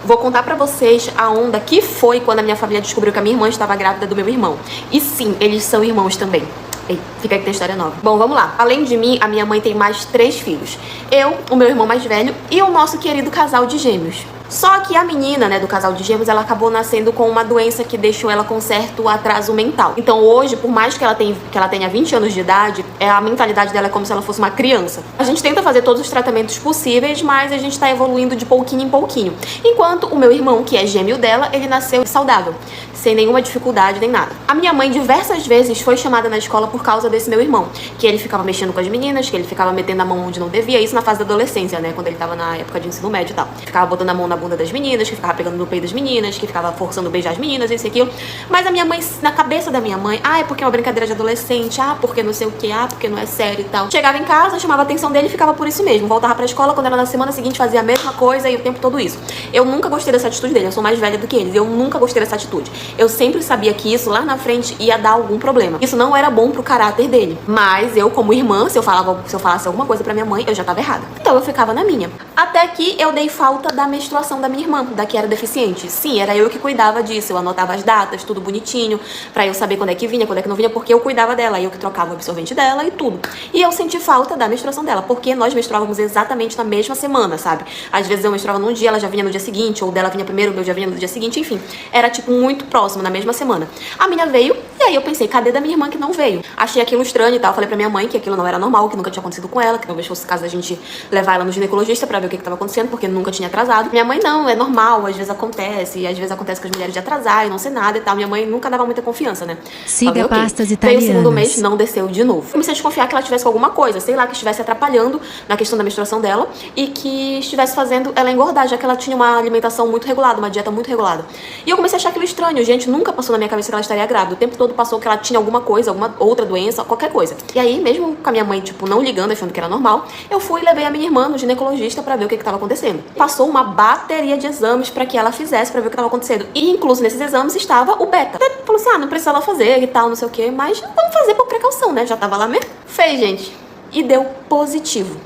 Vou contar pra vocês a onda que foi quando a minha família descobriu que a minha irmã estava grávida do meu irmão. E sim, eles são irmãos também. Ei, fica aí que tem história nova. Bom, vamos lá. Além de mim, a minha mãe tem mais 3 filhos. Eu, o meu irmão mais velho e o nosso querido casal de gêmeos. Só que a menina, né, do casal de gêmeos, ela acabou nascendo com uma doença que deixou ela com certo atraso mental. Então hoje, por mais que ela tenha 20 anos de idade, a mentalidade dela é como se ela fosse uma criança. A gente tenta fazer todos os tratamentos possíveis, mas a gente tá evoluindo de pouquinho em pouquinho. Enquanto o meu irmão, que é gêmeo dela, ele nasceu saudável, sem nenhuma dificuldade nem nada. A minha mãe diversas vezes foi chamada na escola por causa desse meu irmão, que ele ficava mexendo com as meninas, que ele ficava metendo a mão onde não devia, isso na fase da adolescência, né, quando ele tava na época de ensino médio e tal. Ficava botando a mão na bunda das meninas, que ficava pegando no peito das meninas, que ficava forçando beijar as meninas, isso e aquilo. Mas a minha mãe, na cabeça da minha mãe, é porque é uma brincadeira de adolescente, porque não sei o que, porque não é sério e tal. Chegava em casa, chamava a atenção dele e ficava por isso mesmo. Voltava pra escola, quando era na semana seguinte fazia a mesma coisa e o tempo todo isso. Eu nunca gostei dessa atitude dele, eu sou mais velha do que eles, eu nunca gostei dessa atitude. Eu sempre sabia que isso lá na frente ia dar algum problema. Isso não era bom pro caráter dele. Mas eu, como irmã, se eu falasse alguma coisa pra minha mãe, eu já tava errada. Então eu ficava na minha. Até que eu dei falta da menstruação da minha irmã, da que era deficiente. Sim, era eu que cuidava disso. Eu anotava as datas, tudo bonitinho, pra eu saber quando é que vinha, quando é que não vinha, porque eu cuidava dela. Eu que trocava o absorvente dela e tudo. E eu senti falta da menstruação dela, porque nós menstruávamos exatamente na mesma semana, sabe? Às vezes eu menstruava num dia, ela já vinha no dia seguinte, ou dela vinha primeiro, eu já vinha no dia seguinte, enfim. Era, tipo, muito próximo, na mesma semana. A minha veio, e aí eu pensei, cadê da minha irmã que não veio? Achei aquilo estranho e tal. Falei pra minha mãe que aquilo não era normal, que nunca tinha acontecido com ela, que talvez fosse caso da gente levar ela no ginecologista pra ver o que tava acontecendo, porque nunca tinha atrasado. Minha mãe, não, é normal, às vezes acontece, e às vezes acontece com as mulheres de atrasar e não ser nada e tal. Minha mãe nunca dava muita confiança, né? Siga Falei, okay. pastas italianas. Veio o segundo mês, não desceu de novo. Comecei a desconfiar que ela tivesse com alguma coisa, sei lá, que estivesse atrapalhando na questão da menstruação dela e que estivesse fazendo ela engordar, já que ela tinha uma alimentação muito regulada, uma dieta muito regulada. E eu comecei a achar aquilo estranho, gente, nunca passou na minha cabeça que ela estaria grávida. O tempo todo passou que ela tinha alguma coisa, alguma outra doença, qualquer coisa. E aí, mesmo com a minha mãe, tipo, não ligando, achando que era normal, eu fui e levei a minha irmã no ginecologista pra ver o que tava acontecendo. Passou uma bateria de exames pra que ela fizesse pra ver o que tava acontecendo. E incluso nesses exames estava o beta. Até falou assim, não precisava fazer e tal, não sei o que, mas vamos fazer por precaução, né? Já tava lá mesmo. Fez, gente. E deu positivo.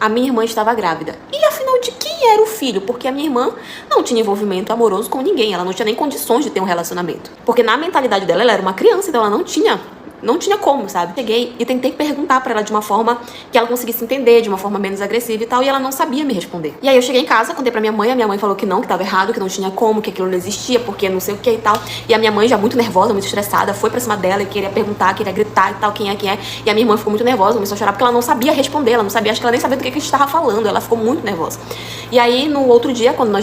A minha irmã estava grávida. E afinal, de quem era o filho? Porque a minha irmã não tinha envolvimento amoroso com ninguém. Ela não tinha nem condições de ter um relacionamento. Porque na mentalidade dela, ela era uma criança, então ela não tinha como, sabe? Cheguei e tentei perguntar pra ela de uma forma que ela conseguisse entender, de uma forma menos agressiva e tal, e ela não sabia me responder. E aí eu cheguei em casa, contei pra minha mãe, a minha mãe falou que não, que tava errado, que não tinha como, que aquilo não existia, porque não sei o que e tal. E a minha mãe, já muito nervosa, muito estressada, foi pra cima dela e queria perguntar, queria gritar e tal, quem é. E a minha irmã ficou muito nervosa, começou a chorar, porque ela não sabia responder, ela não sabia, acho que ela nem sabia do que a gente tava falando, ela ficou muito nervosa. E aí, no outro dia, quando nós já